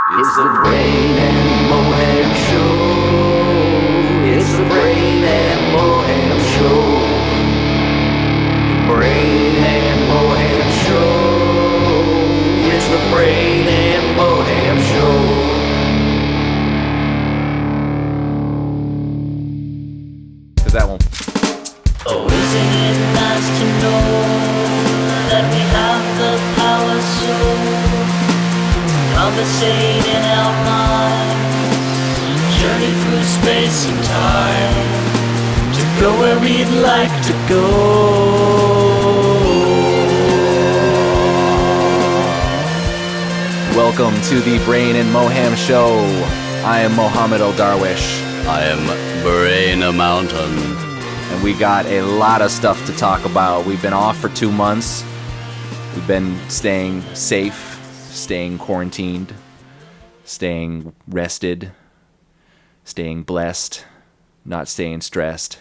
It's the Brain and Moham Show. It's the Brain and Moham Show. The Brain and Moham Show. It's the Brain and Moham Show. Cause that won't. Oh, isn't it nice to know that we have the power so conversate in our minds, journey through space and time, to go where we'd like to go. Welcome to the Brain and Moham Show. I am Mohammed El-Darwish. I am Brain Mountain. And we got a lot of stuff to talk about. We've been off for 2 months. We've been staying safe, staying quarantined, staying rested, staying blessed, not staying stressed.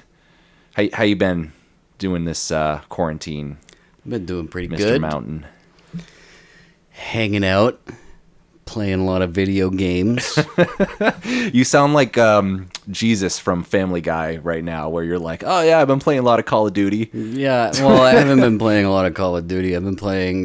How you been doing this quarantine, I've been doing pretty Mr. good. Mountain? Hanging out, playing a lot of video games. You sound like Jesus from Family Guy right now, where you're like, oh yeah, I've been playing a lot of Call of Duty. Yeah, well, I haven't been playing a lot of Call of Duty. I've been playing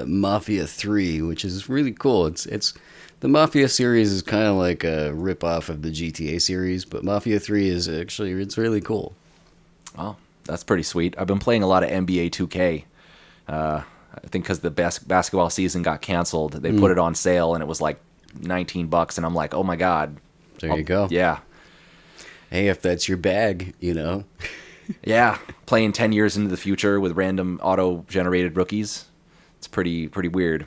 Mafia 3, which is really cool. It's the Mafia series is kind of like a rip-off of the GTA series, but Mafia 3 is actually, it's really cool. Oh, that's pretty sweet. I've been playing a lot of NBA 2K. I think because the basketball season got canceled, they put it on sale, and it was like $19, and I'm like, oh my god. There you go. Yeah. Hey, if that's your bag, you know. Yeah, playing 10 years into the future with random auto-generated rookies. It's pretty weird.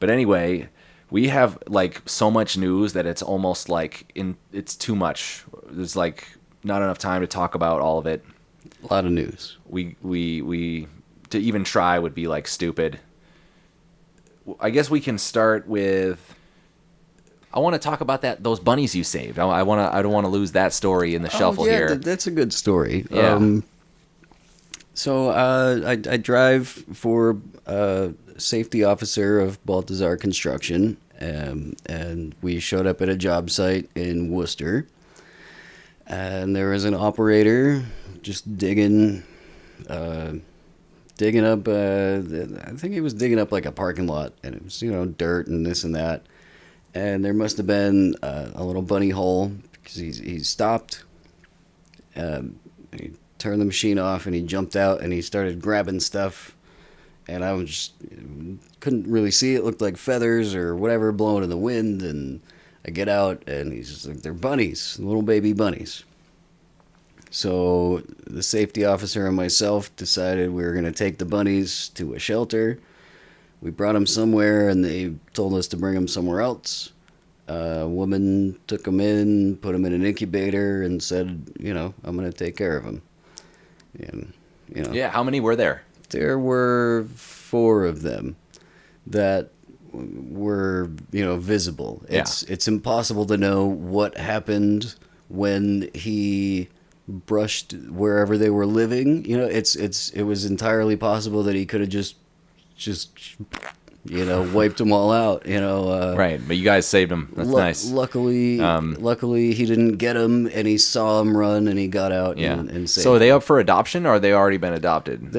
But anyway, we have like so much news that it's almost like it's too much. There's like not enough time to talk about all of it. A lot of news. We to even try would be like stupid. I guess we can start with. I want to talk about those bunnies you saved. I don't want to lose that story in the shuffle here. That's a good story. Yeah. So I drive for safety officer of Baltazar Construction, and we showed up at a job site in Worcester, and there was an operator just digging up. I think he was digging up like a parking lot, and it was dirt and this and that. And there must have been a little bunny hole because he stopped. He turned the machine off and he jumped out and he started grabbing stuff. And I was just couldn't really see. It looked like feathers or whatever blowing in the wind. And I get out and he's just like, they're bunnies, little baby bunnies. So the safety officer and myself decided we were going to take the bunnies to a shelter. We brought them somewhere, and they told us to bring them somewhere else. A woman took them in, put them in an incubator, and said, I'm going to take care of them. And, Yeah, how many were there? there were 4 of them that were, visible. It's impossible to know what happened when he brushed wherever they were living. It was entirely possible that he could have just wiped them all out. Right, but you guys saved them. That's nice. Luckily, he didn't get them, and he saw them run, and he got out and saved So are they them. up for adoption, or are they already been adopted?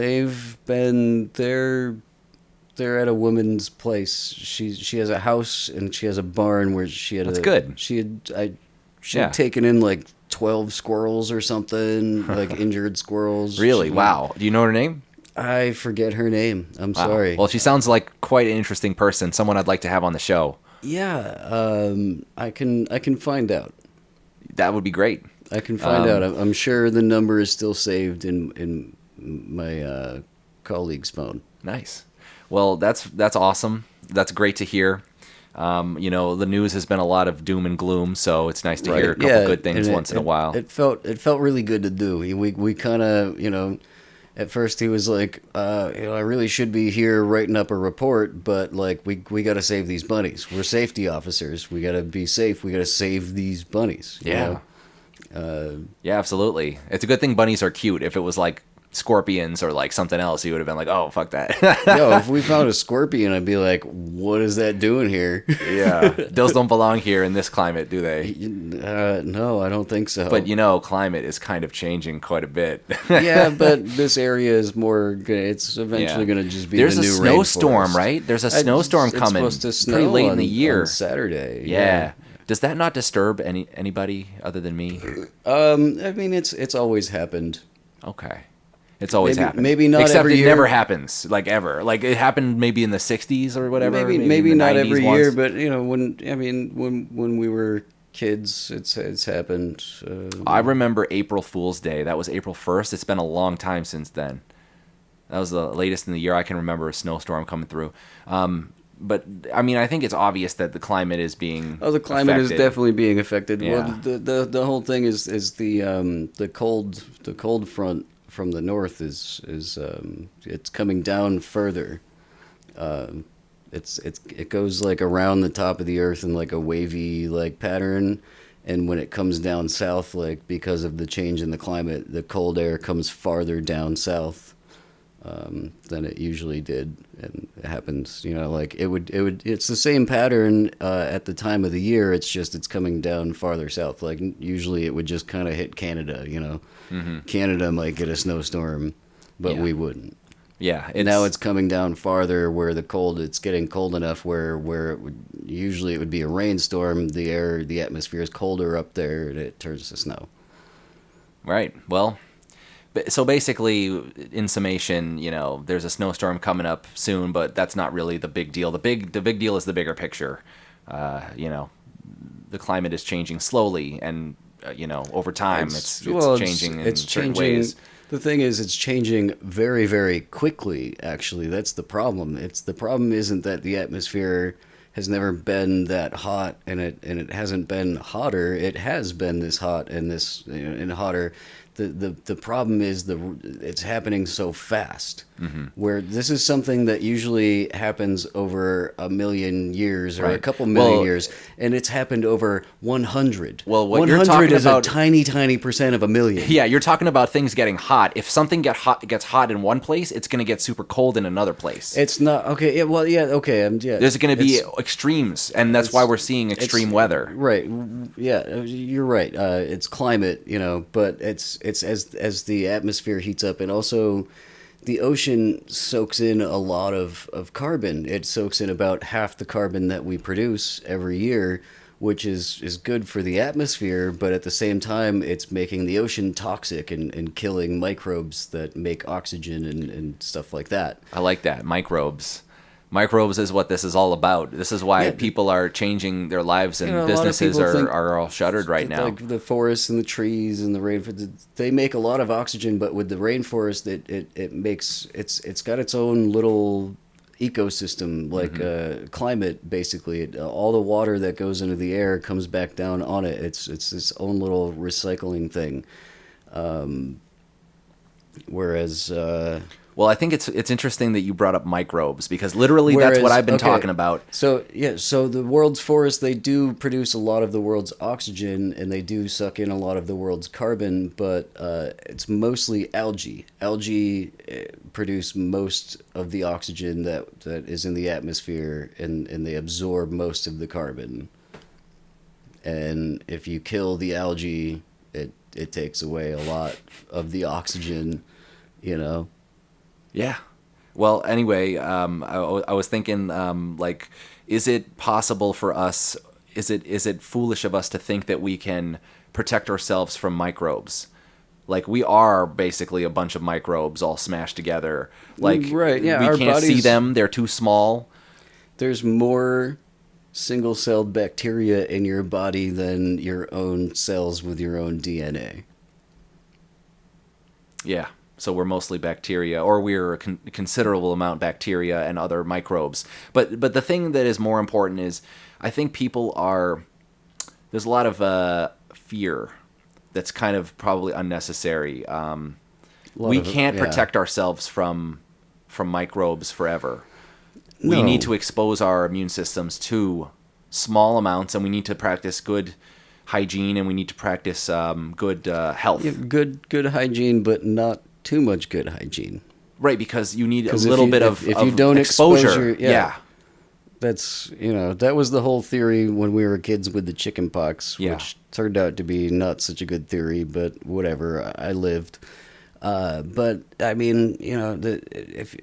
They're at a woman's place. She has a house, and she has a barn where she had. That's good. She had taken in like 12 squirrels or something, like injured squirrels. Really? Wow. Do you know her name? I forget her name. I'm Wow. sorry. Well, she sounds like quite an interesting person. Someone I'd like to have on the show. Yeah, I can find out. That would be great. I can find out. I'm sure the number is still saved in my colleague's phone. Nice. Well, that's awesome. That's great to hear. The news has been a lot of doom and gloom, so it's nice to hear a couple good things once in a while. It felt really good to do. We kind of, at first he was like, I really should be here writing up a report, but like we got to save these bunnies. We're safety officers. We got to be safe. We got to save these bunnies. Yeah. Yeah, absolutely. It's a good thing bunnies are cute. If it was like scorpions or like something else, you would have been like, oh, fuck that. Yo, if we found a scorpion, I'd be like, what is that doing here? Yeah, those don't belong here in this climate, do they? No, I don't think so. But climate is kind of changing quite a bit. Yeah, but this area is it's eventually going to just be There's the a new snowstorm, rainforest. right? There's a snowstorm It's coming supposed to snow pretty late in on- the year. on Saturday. Yeah. Does that not disturb anybody other than me? I mean, it's always happened. Okay. It's always happened. Maybe not Except every it year. never happens, like ever. Like it happened maybe in the 60s or whatever. Maybe in the not 90s every once. year, but when we were kids, it's happened. I remember April Fool's Day. That was April 1st. It's been a long time since then. That was the latest in the year I can remember a snowstorm coming through. But I mean, I think it's obvious that the climate is being the climate affected. is definitely being affected. Yeah. Well, the whole thing is the cold front from the north is it's coming down further. It goes like around the top of the earth in like a wavy like pattern, and when it comes down south, like because of the change in the climate, the cold air comes farther down south than it usually did, and it happens. Like it would. It's the same pattern at the time of the year. It's just it's coming down farther south. Like usually it would just kind of hit Canada. Canada might get a snowstorm, but Yeah. we wouldn't. Yeah. Now it's coming down farther where it's getting cold enough where usually it would be a rainstorm. The atmosphere is colder up there, and it turns to snow. Right. Well, so basically, in summation, there's a snowstorm coming up soon, but that's not really the big deal. The big deal is the bigger picture. The climate is changing slowly, and over time, it's changing in certain ways. The thing is, it's changing very, very quickly. Actually, that's the problem. The problem isn't that the atmosphere has never been that hot, and it hasn't been hotter. It has been this hot and this and hotter. The problem is it's happening so fast. Mm-hmm. Where this is something that usually happens over a million years or a couple million years, and it's happened over 100. Well, what 100 you're talking is about, a tiny percent of a million. Yeah, you're talking about things getting hot. If something gets hot in one place, it's going to get super cold in another place. It's not okay. Yeah, well, yeah, okay. There's going to be extremes, and that's why we're seeing extreme weather. Right. Yeah, you're right. It's climate, but it's as the atmosphere heats up, and also the ocean soaks in a lot of carbon. It soaks in about half the carbon that we produce every year, which is good for the atmosphere, but at the same time, it's making the ocean toxic and killing microbes that make oxygen and stuff like that. I like that. Microbes. Microbes is what this is all about. This is why people are changing their lives, and businesses are all shuttered right now. Like the forests and the trees and the rainforest, they make a lot of oxygen, but with the rainforest, it's got its own little ecosystem, like climate. Basically, all the water that goes into the air comes back down on it. It's its own little recycling thing. Whereas. Well, I think it's interesting that you brought up microbes, because literally that's what I've been talking about. So the world's forests, they do produce a lot of the world's oxygen, and they do suck in a lot of the world's carbon, but it's mostly algae. Algae produce most of the oxygen that is in the atmosphere, and they absorb most of the carbon. And if you kill the algae, it takes away a lot of the oxygen, Yeah. Well, anyway, I was thinking, is it possible for us? Is it foolish of us to think that we can protect ourselves from microbes? Like, we are basically a bunch of microbes all smashed together. Like, right? Yeah, we our can't see bodies, them; they're too small. There's more single-celled bacteria in your body than your own cells with your own DNA. Yeah. So we're mostly bacteria, or we're a considerable amount bacteria and other microbes. But the thing that is more important is, I think there's a lot of fear that's kind of probably unnecessary. We can't protect ourselves from microbes forever. No. We need to expose our immune systems to small amounts, and we need to practice good hygiene, and we need to practice good health. Yeah, good hygiene, but not too much good hygiene. Right, because you need a 'Cause little if bit you- of if you don't expose exposure. yeah. That's, that was the whole theory when we were kids with the chicken pox, Yeah. which turned out to be not such a good theory, but whatever. I lived. But I mean, if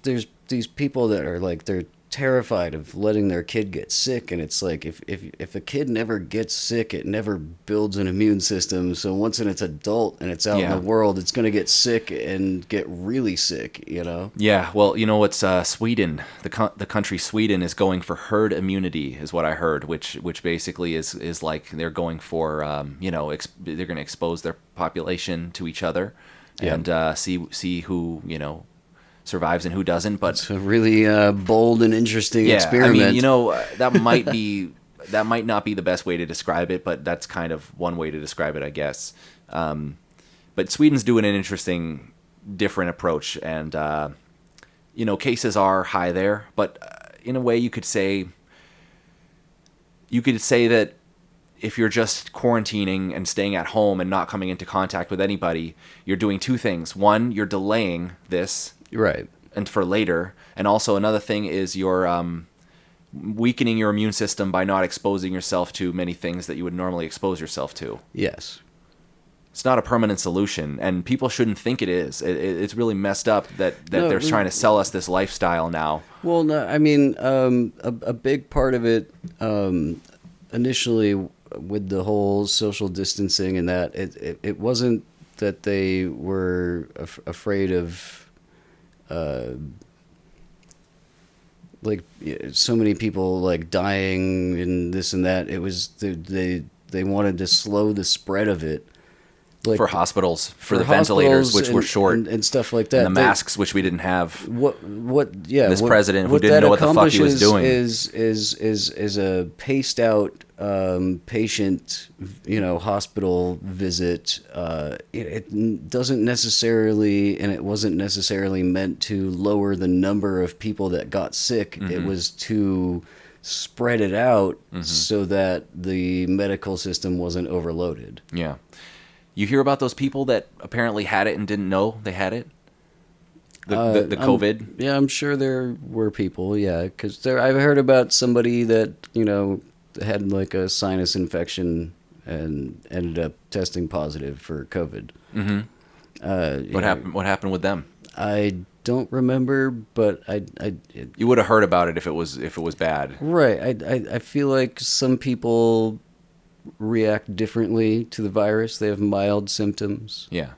there's these people that are like, they're terrified of letting their kid get sick, and it's like, if a kid never gets sick, it never builds an immune system. So once it's adult and it's out in Yeah. the world, it's gonna get sick and get really sick. Yeah, well, what's Sweden? The country Sweden is going for herd immunity, is what I heard, which basically is like they're going for they're going to expose their population to each other, Yeah. and see who survives and who doesn't. But It's a really bold and interesting yeah, experiment. I mean, that might not be the best way to describe it, but that's kind of one way to describe it, I guess. But Sweden's doing an interesting, different approach, and cases are high there, but in a way you could say that if you're just quarantining and staying at home and not coming into contact with anybody, you're doing two things. One, you're delaying this right. and for later, and also another thing is you're weakening your immune system by not exposing yourself to many things that you would normally expose yourself to. Yes. It's not a permanent solution, and people shouldn't think it is. It's really messed up that No, they're trying to sell us this lifestyle now. Well, no, I mean, a big part of it, initially with the whole social distancing and that, it wasn't that they were afraid of, like, so many people like dying and this and that. It was they wanted to slow the spread of it. Like, For hospitals, for the ventilators, which were short, and stuff like that, and the masks, which we didn't have. This president who didn't know what the fuck he was doing. Is a paced out patient, hospital visit. It doesn't necessarily, and it wasn't necessarily meant to lower the number of people that got sick. Mm-hmm. It was to spread it out so that the medical system wasn't overloaded. Yeah. You hear about those people that apparently had it and didn't know they had it? The COVID? Yeah, I'm sure there were people, yeah. Because I've heard about somebody that, had like a sinus infection and ended up testing positive for COVID. Mm-hmm. What happened with them? I don't remember, but You would have heard about it if it was bad. Right. I feel like some people react differently to the virus. They have mild symptoms. Yeah.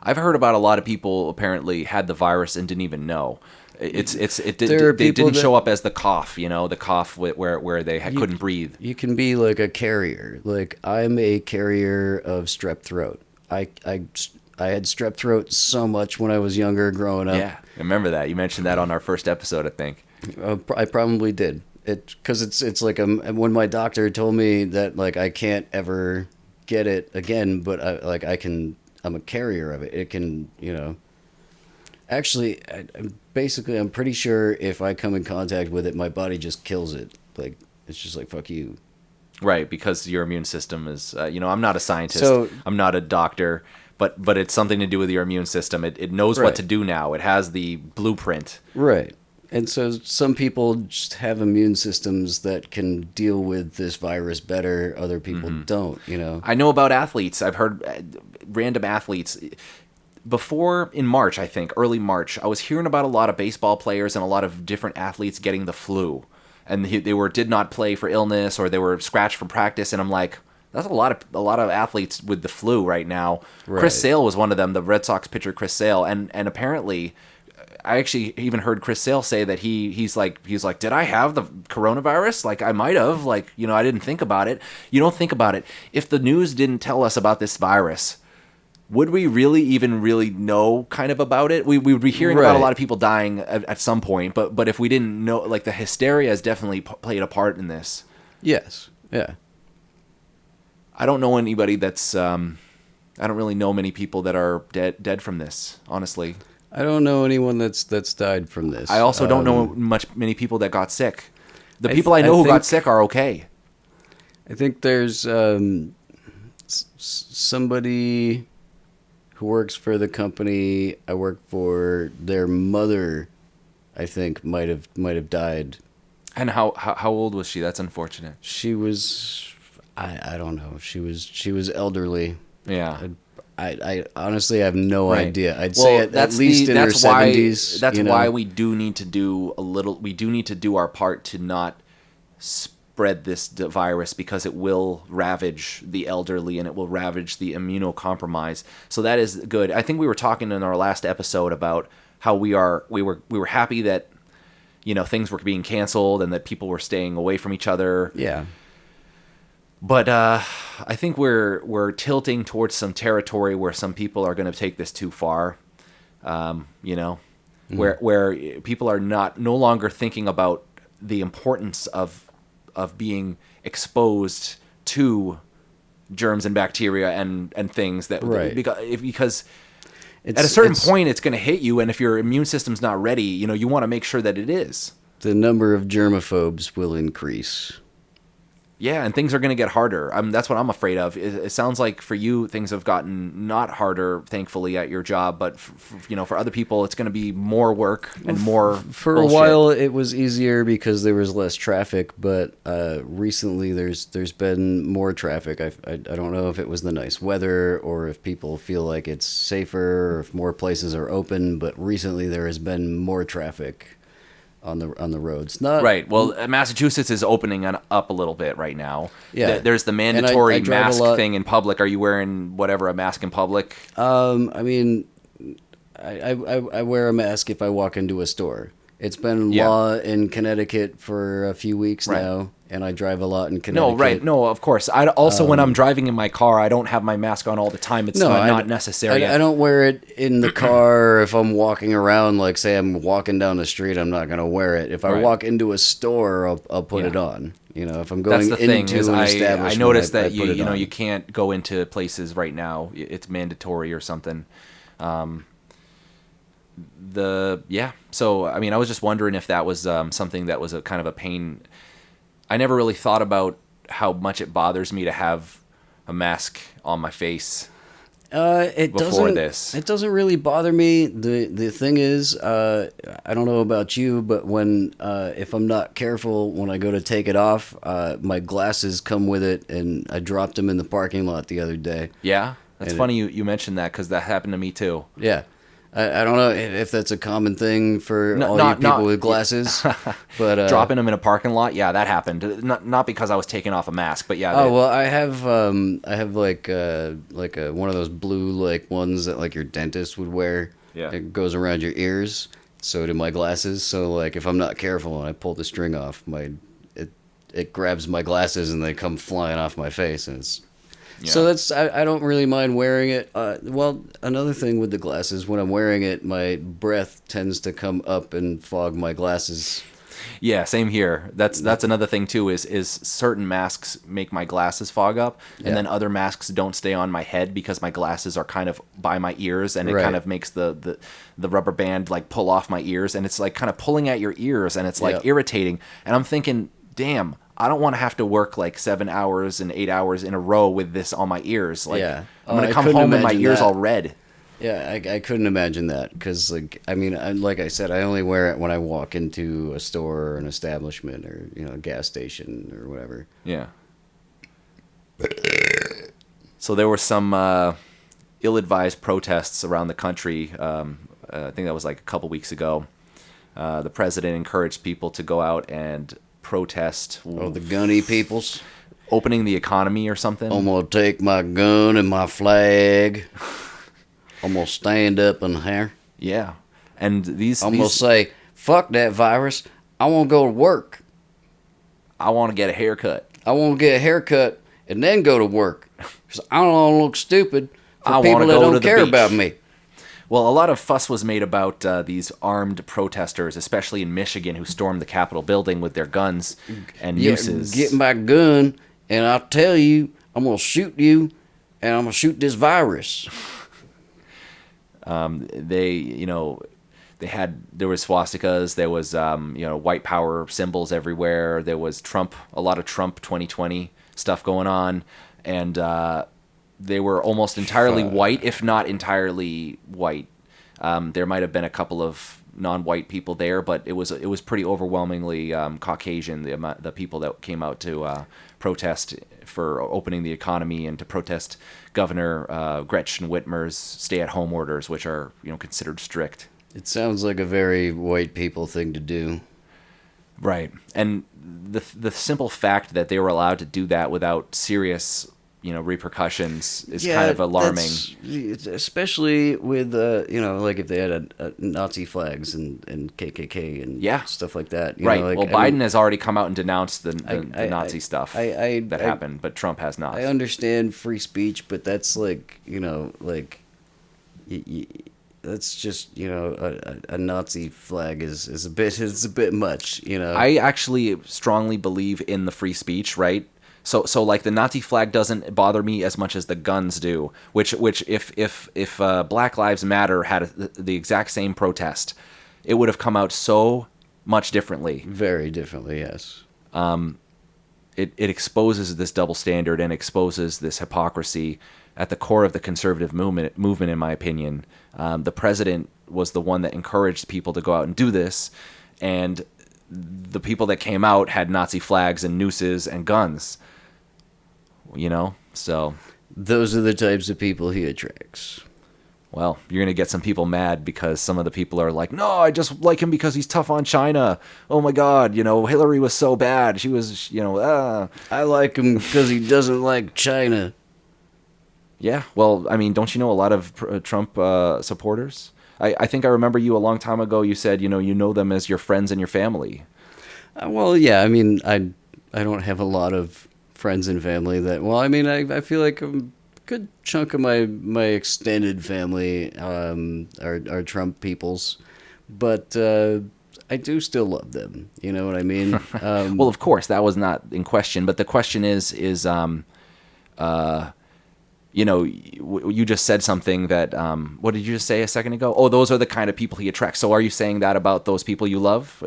I've heard about a lot of people apparently had the virus and didn't even know. They didn't show up as the cough, the cough where they couldn't breathe. You can be like a carrier. Like, I'm a carrier of strep throat. I had strep throat so much when I was younger growing up. Yeah, I remember that. You mentioned that on our first episode, I think. I probably did. Because it's like when my doctor told me that, like, I can't ever get it again, but I'm a carrier of it. It can, Actually, I'm pretty sure if I come in contact with it, my body just kills it. Like, it's just like, fuck you. Right, because your immune system is, I'm not a scientist. So, I'm not a doctor, but it's something to do with your immune system. It knows what Right. to do now. It has the blueprint. Right. And so some people just have immune systems that can deal with this virus better. Other people don't, I know about athletes. I've heard random athletes. Before, in March, I think, early March, I was hearing about a lot of baseball players and a lot of different athletes getting the flu. And they did not play for illness, or they were scratched from practice. And I'm like, that's a lot of athletes with the flu right now. Right. Chris Sale was one of them, the Red Sox pitcher Chris Sale. And apparently, I actually even heard Chris Sale say that he's like, did I have the coronavirus? Like, I might have. Like, I didn't think about it. You don't think about it. If the news didn't tell us about this virus, would we really know kind of about it? We would be hearing about a lot of people dying at some point, but if we didn't know, like, the hysteria has definitely played a part in this. Yes. Yeah. I don't know anybody that's I don't really know many people that are dead from this, honestly. I don't know anyone that's died from this. I also don't know many people that got sick. The people I know who got sick are okay. I think there's somebody who works for the company I work for, their mother, I think, might have died. And how old was she? That's unfortunate. She was, I don't know. She was elderly. Yeah. I honestly have no Right. idea. I'd say at least in her 70s. That's you know? why we do need to do we do need to do our part to not spread this virus, because it will ravage the elderly and it will ravage the immunocompromised. So that is good. I think we were talking in our last episode about how we were happy that, you know, things were being canceled and that people were staying away from each other. Yeah. But I think we're tilting towards some territory where some people are going to take this too far. You know, where people are no longer thinking about the importance of being exposed to germs and bacteria and things that Right. because at a certain point it's going to hit you, and if your immune system's not ready, you know, you want to make sure that it is. The number of germaphobes will increase. Yeah, and things are going to get harder. That's what I'm afraid of. It sounds like for you, things have gotten not harder, thankfully, at your job, but you know, for other people, it's going to be more work and more. For bullshit. a while, it was easier because there was less traffic, but recently there's been more traffic. I don't know if it was the nice weather or if people feel like it's safer or if more places are open, but recently there has been more traffic on the roads. Not Right. Well, Massachusetts is opening up a little bit right now. Yeah. There's the And mandatory I drive a mask lot. thing in public. Are you wearing a mask in public? I mean, I wear a mask if I walk into a store. It's been Yeah. law in Connecticut for a few weeks Right. now, and I drive a lot in No, Connecticut. right. No, of course. I also, when I'm driving in my car, I don't have my mask on all the time. It's not necessary. I don't wear it in the car. If I'm walking around, like say I'm walking down the street, I'm not going to wear it. If I Right. walk into a store, I'll put Yeah. it on. You know, if I'm That's going the thing into is an I establishment, noticed I that put it you know on. you can't go into places right now. It's mandatory or something. So I mean, I was just wondering if that was something that was a kind of a pain. I never really thought about how much it bothers me to have a mask on my face. It before doesn't. this. It doesn't really bother me. The thing is, I don't know about you, but when if I'm not careful when I go to take it off, my glasses come with it, and I dropped them in the parking lot the other day. Yeah, that's And funny you mentioned that, because that happened to me too. Yeah. I don't know if that's a common thing for all you people with glasses, but Dropping them in a parking lot, yeah, that happened. Not because I was taking off a mask, but yeah. Oh well, I have like one of those blue like ones that like your dentist would wear. Yeah. It goes around your ears. So do my glasses. So like if I'm not careful and I pull the string off, it grabs my glasses and they come flying off my face, and it's. Yeah. So I don't really mind wearing it. Well, another thing with the glasses, when I'm wearing it, my breath tends to come up and fog my glasses. Yeah, same here. That's another thing too. Is certain masks make my glasses fog up, and Yeah. then other masks don't stay on my head because my glasses are kind of by my ears, and it Right. kind of makes the rubber band like pull off my ears, and it's like kind of pulling at your ears, and it's like Yep. irritating. And I'm thinking, damn, I don't want to have to work like 7 hours and 8 hours in a row with this on my ears. Like, Yeah. I'm gonna I come couldn't home and my imagine ears that. all red. Yeah, I couldn't imagine that because, like, I mean, like I said, I only wear it when I walk into a store or an establishment or a gas station or whatever. Yeah. So there were some ill-advised protests around the country. I think that was like a couple weeks ago. The president encouraged people to go out and protest Oh, the gunny peoples! opening the economy or something. I'm gonna take my gun and my flag. I'm gonna stand up in here. Yeah. And these, I'm gonna say, "Fuck that virus! I want to go to work. I want to get a haircut. I want to get a haircut and then go to work. 'Cause I don't want to look stupid for I people wanna that go to don't the care beach." about me." Well, a lot of fuss was made about these armed protesters, especially in Michigan, who stormed the Capitol building with their guns and Yeah, nooses. get my gun, and I'll tell you, I'm gonna shoot you, and I'm gonna shoot this virus. There was swastikas, there was white power symbols everywhere. There was a lot of Trump 2020 stuff going on, and they were almost entirely white, if not entirely white. There might have been a couple of non-white people there, but it was pretty overwhelmingly Caucasian. The people that came out to protest for opening the economy and to protest Governor Gretchen Whitmer's stay-at-home orders, which are considered strict. It sounds like a very white people thing to do. Right, and the simple fact that they were allowed to do that without serious repercussions is kind of alarming. Especially with like if they had a Nazi flags and KKK and stuff like that. Right. Well, Biden has already come out and denounced the Nazi stuff that happened, but Trump has not. I understand free speech, but that's that's just a Nazi flag is a bit much. I actually strongly believe in the free speech, right? So like the Nazi flag doesn't bother me as much as the guns do. Which if Black Lives Matter had the exact same protest, it would have come out so much differently. Very differently, yes. It exposes this double standard and exposes this hypocrisy at the core of the conservative movement, in my opinion. The president was the one that encouraged people to go out and do this, and the people that came out had Nazi flags and nooses and guns. So those are the types of people he attracts. Well, you're going to get some people mad because some of the people are like, no, I just like him because he's tough on China. Oh my God, Hillary was so bad. She was, I like him because he doesn't like China. Yeah, well, I mean, don't you know a lot of Trump supporters? I think I remember you a long time ago. You said, you know them as your friends and your family. Well, yeah, I mean, I don't have a lot of friends and family that. Well, I mean, I feel like a good chunk of my extended family are Trump peoples, but I do still love them. You know what I mean? Well, of course, that was not in question. But the question is you just said something that, what did you just say a second ago? Oh, those are the kind of people he attracts. So are you saying that about those people you love?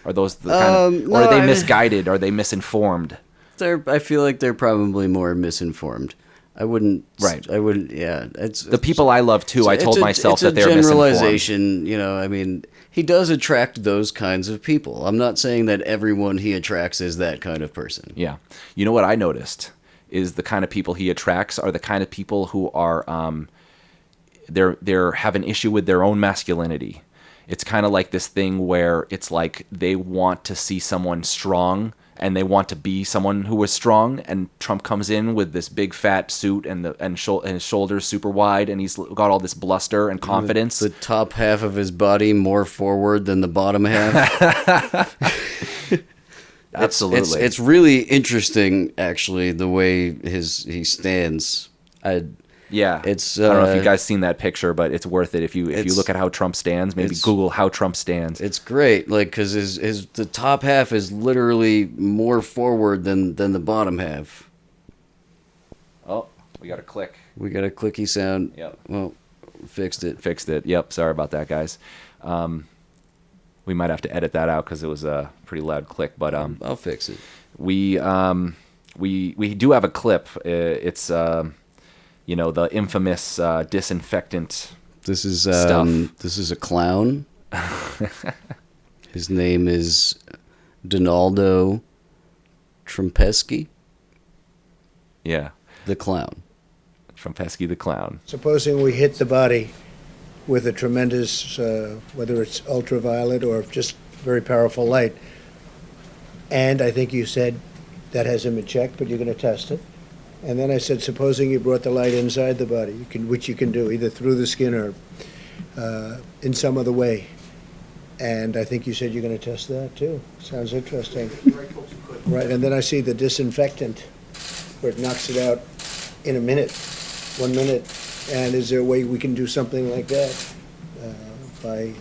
Are those the kind of, or are they misguided? Are they misinformed? I feel like they're probably more misinformed. I wouldn't. Yeah. It's the people I love too. I told myself that they're misinformed. It's a generalization. I mean, he does attract those kinds of people. I'm not saying that everyone he attracts is that kind of person. Yeah. You know what I noticed is the kind of people he attracts are the kind of people who are they're have an issue with their own masculinity. It's kind of like this thing where it's like they want to see someone strong and they want to be someone who is strong, and Trump comes in with this big fat suit and his shoulders super wide, and he's got all this bluster and confidence. The top half of his body more forward than the bottom half. Absolutely. It's really interesting, actually, the way he stands. It's I don't know if you guys seen that picture, but it's worth it if you look at how Trump stands. Maybe Google how Trump stands. It's great, because the top half is literally more forward than the bottom half. Oh, we got a click. We got a clicky sound. Yep. Well, fixed it. Yep. Sorry about that, guys. We might have to edit that out because it was a pretty loud click, but I'll fix it. We do have a clip. It's the infamous disinfectant. This is stuff. This is a clown. His name is Donaldo Trumpesky. Yeah. The clown. Trumpesky the clown. Supposing we hit the body with a tremendous, whether it's ultraviolet or just very powerful light, and I think you said that hasn't been checked, but you're going to test it. And then I said, supposing you brought the light inside the body, which you can do either through the skin or in some other way. And I think you said you're going to test that too. Sounds interesting. Right, and then I see the disinfectant where it knocks it out in a minute, 1 minute. And is there a way we can do something like that by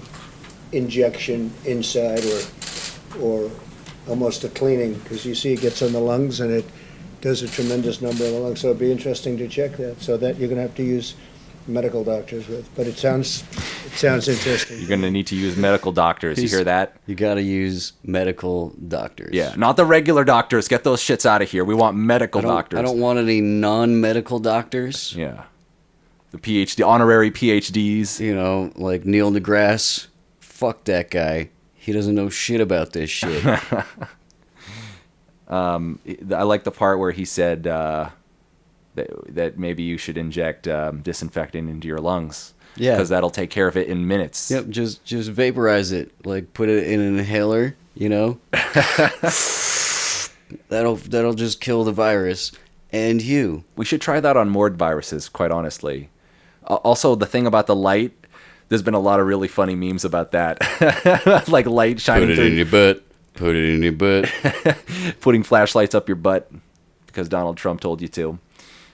injection inside or almost a cleaning? Because you see it gets on the lungs and it does a tremendous number of the lungs. So it'd be interesting to check that. So that you're going to have to use medical doctors with. But it sounds It sounds interesting. You're going to need to use medical doctors. You hear that? You gotta use medical doctors. Yeah, not the regular doctors. Get those shits out of here. We want medical doctors. I don't want any non-medical doctors. Yeah. The PhD, honorary PhDs. You know, like Neil deGrasse. Fuck that guy. He doesn't know shit about this shit. I like the part where he said that maybe you should inject disinfectant into your lungs. Yeah. Because that'll take care of it in minutes. Yep, just vaporize it. Like put it in an inhaler, you know? That'll just kill the virus and you. We should try that on more viruses, quite honestly. Also, the thing about the light, there's been a lot of really funny memes about that. Like light shining Put it through. in your butt. Put it in your butt. Putting flashlights up your butt because Donald Trump told you to.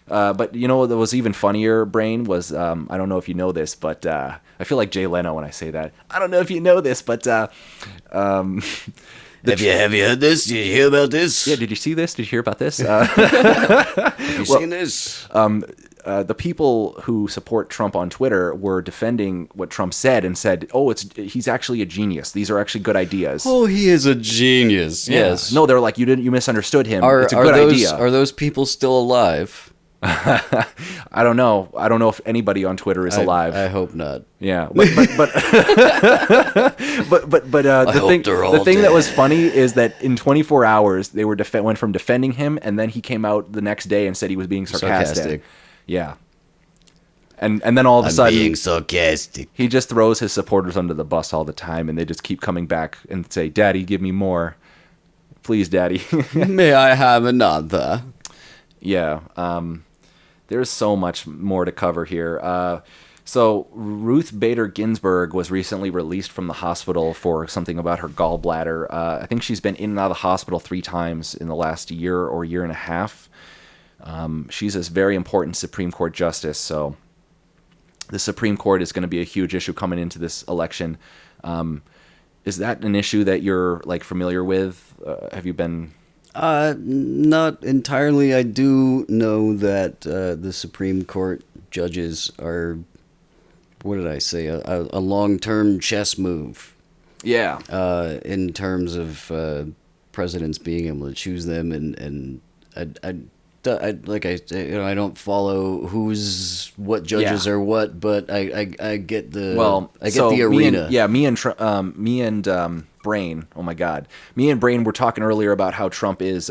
But you know what was even funnier, Brain, was, I don't know if you know this, but I feel like Jay Leno when I say that. I don't know if you know this, but... have you heard this? Did you hear about this? Yeah, did you see this? Did you hear about this? Have you seen this? The people who support Trump on Twitter were defending what Trump said and said, "Oh, he's actually a genius. These are actually good ideas." Oh, he is a genius. Yeah. Yes. No, they're like, you misunderstood him. It's a good idea. Are those people still alive? I don't know. I don't know if anybody on Twitter is alive. I hope not. Yeah, but the thing that was funny is that in 24 hours they went from defending him, and then he came out the next day and said he was being sarcastic. Yeah, and then all of a sudden being sarcastic. he just throws his supporters under the bus all the time, and they just keep coming back and say, "Daddy, give me more, please, Daddy." May I have another? Yeah, there's so much more to cover here. So Ruth Bader Ginsburg was recently released from the hospital for something about her gallbladder. I think she's been in and out of the hospital 3 times in the last year or year and a half. She's a very important Supreme Court justice, so the Supreme Court is going to be a huge issue coming into this election. Is that an issue that you're like familiar with? Have you been... Not entirely. I do know that the Supreme Court judges are, what did I say, a long-term chess move. Yeah. In terms of presidents being able to choose them, and I like I don't follow what judges are what, but I get the the arena. Me and Brain. Oh my God, me and Brain were talking earlier about how Trump is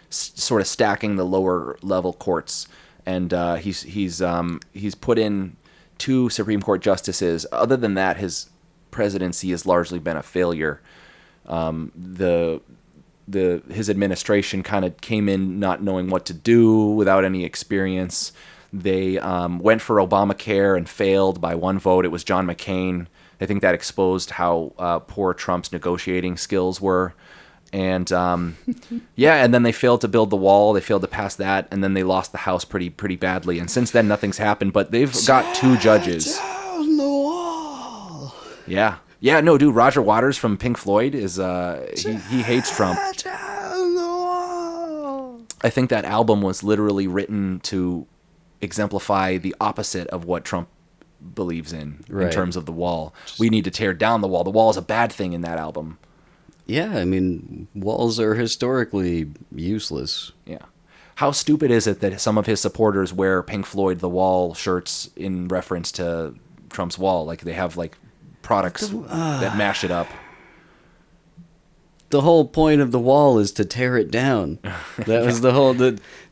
sort of stacking the lower level courts, and he's put in 2 Supreme Court justices. Other than that, his presidency has largely been a failure. His administration kind of came in not knowing what to do, without any experience. They went for Obamacare and failed by 1 vote. It was John McCain. I think that exposed how poor Trump's negotiating skills were. And and then they failed to build the wall. They failed to pass that, and then they lost the House pretty badly. And since then, nothing's happened. But they've got 2 judges. Down the wall. Yeah. Yeah, no, dude, Roger Waters from Pink Floyd is, he hates Trump. I think that album was literally written to exemplify the opposite of what Trump believes in terms of the wall. We need to tear down the wall. The wall is a bad thing in that album. Yeah, I mean, walls are historically useless. Yeah. How stupid is it that some of his supporters wear Pink Floyd The Wall shirts in reference to Trump's wall? Like, they have, like, products that mash it up. The whole point of the wall is to tear it down. That was the whole...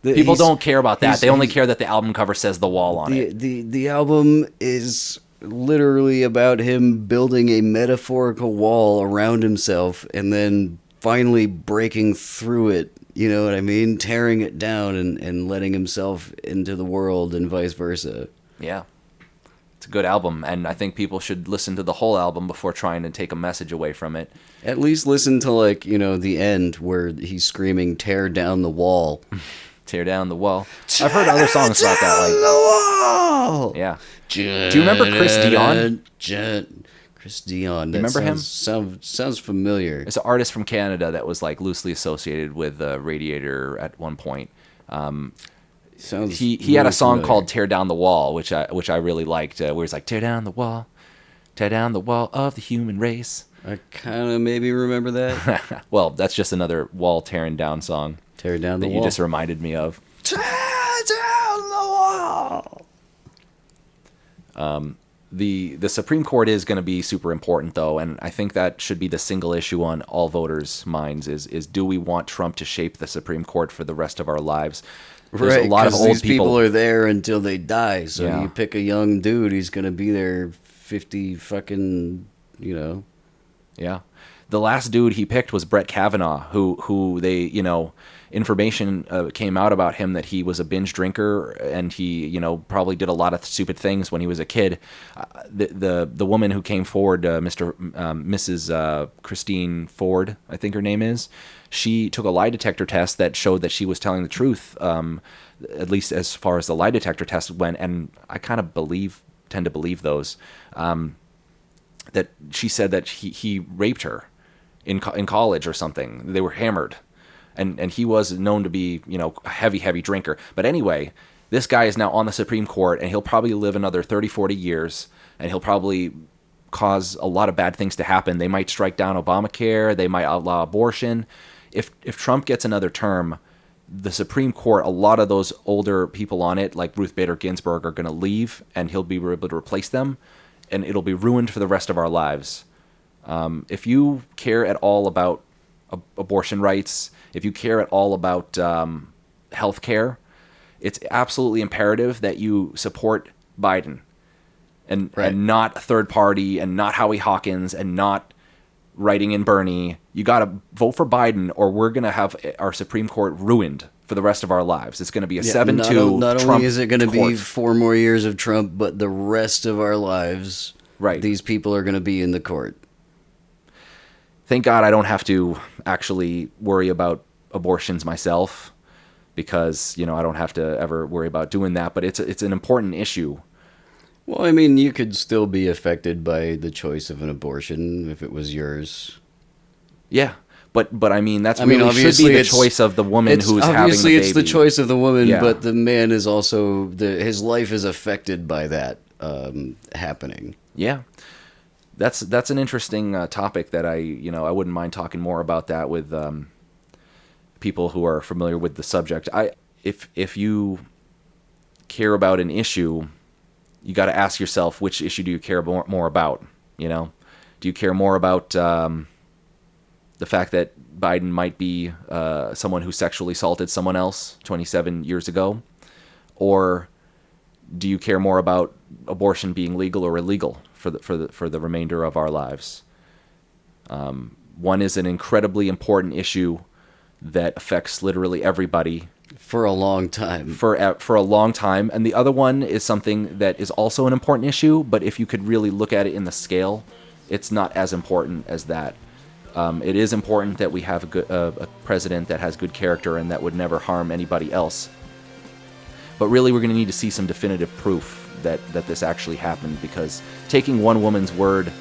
People don't care about that. They only care that the album cover says The Wall on it. The album is literally about him building a metaphorical wall around himself and then finally breaking through it. You know what I mean? Tearing it down and letting himself into the world and vice versa. Yeah. It's a good album, and I think people should listen to the whole album before trying to take a message away from it. At least listen to, like, you know, the end where he's screaming, "Tear down the wall." Tear down the wall. I've heard other songs about that. Like, the wall! Yeah. Do you remember Chris Dion? Chris Dion. You remember him? Sounds familiar. It's an artist from Canada that was, like, loosely associated with Radiator at one point. He had a song called "Tear Down the Wall," which I really liked, where he's like, "Tear down the wall, Tear down the wall of the human race. I kind of maybe remember that. Well, that's just another wall tearing down song Tear down the that wall. you just reminded me of. Tear down the wall. The Supreme Court is going to be super important, though, and I think that should be the single issue on all voters' minds: is do we want Trump to shape the Supreme Court for the rest of our lives? There's Right, a lot of 'cause old these people are there until they die. So Yeah. you pick a young dude, he's gonna be there 50 fucking, you know. Yeah. The last dude he picked was Brett Kavanaugh, who they, information came out about him that he was a binge drinker and he, probably did a lot of stupid things when he was a kid. The woman who came forward, Mrs. Christine Ford, I think her name is, she took a lie detector test that showed that she was telling the truth, at least as far as the lie detector test went, and I kind of tend to believe those. That she said that he raped her in college or something. They were hammered, and he was known to be a heavy drinker. But anyway, this guy is now on the Supreme Court, and he'll probably live another 30-40 years, and he'll probably cause a lot of bad things to happen. They might strike down Obamacare. They might outlaw abortion. If Trump gets another term, the Supreme Court, a lot of those older people on it, like Ruth Bader Ginsburg, are going to leave, and he'll be able to replace them, and it'll be ruined for the rest of our lives. If you care at all about abortion rights, if you care at all about health care, it's absolutely imperative that you support Biden and not a third party and not Howie Hawkins and not writing in Bernie. You got to vote for Biden, or we're going to have our Supreme Court ruined for the rest of our lives. It's going to be a 7-2 Not Trump only is it going to be court. 4 more years of Trump, but the rest of our lives, Right. these people are going to be in the court. Thank God I don't have to actually worry about abortions myself, because I don't have to ever worry about doing that. But it's an important issue. Well, I mean, you could still be affected by the choice of an abortion if it was yours. Yeah, but I mean that's I mean, really should obviously be the it's- choice of the woman who's having the obviously baby. it's the choice of the woman, Yeah. but the man is also his life is affected by that happening. Yeah, that's an interesting topic that I wouldn't mind talking more about that with people who are familiar with the subject. If you care about an issue, you got to ask yourself, which issue do you care more about? Do you care more about the fact that Biden might be someone who sexually assaulted someone else 27 years ago, or do you care more about abortion being legal or illegal for the remainder of our lives? One is an incredibly important issue that affects literally everybody For a long time. for a long time, and the other one is something that is also an important issue, but if you could really look at it in the scale, it's not as important as that. It is important that we have a president that has good character and that would never harm anybody else. But really, we're going to need to see some definitive proof that this actually happened, because taking one woman's word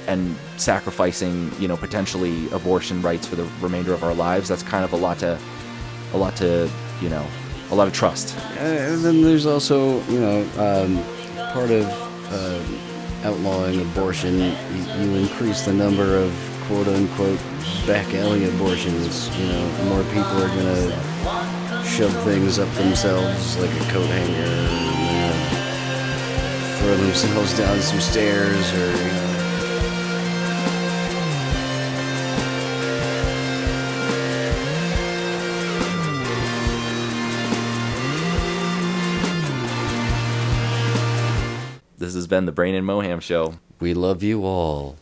and sacrificing, potentially abortion rights for the remainder of our lives, that's kind of a lot to trust. And then there's also, part of outlawing abortion, you increase the number of quote-unquote back alley abortions. More people are going to shove things up themselves like a coat hanger, throw themselves down some stairs, or, This has been the Brain and Moham Show. We love you all.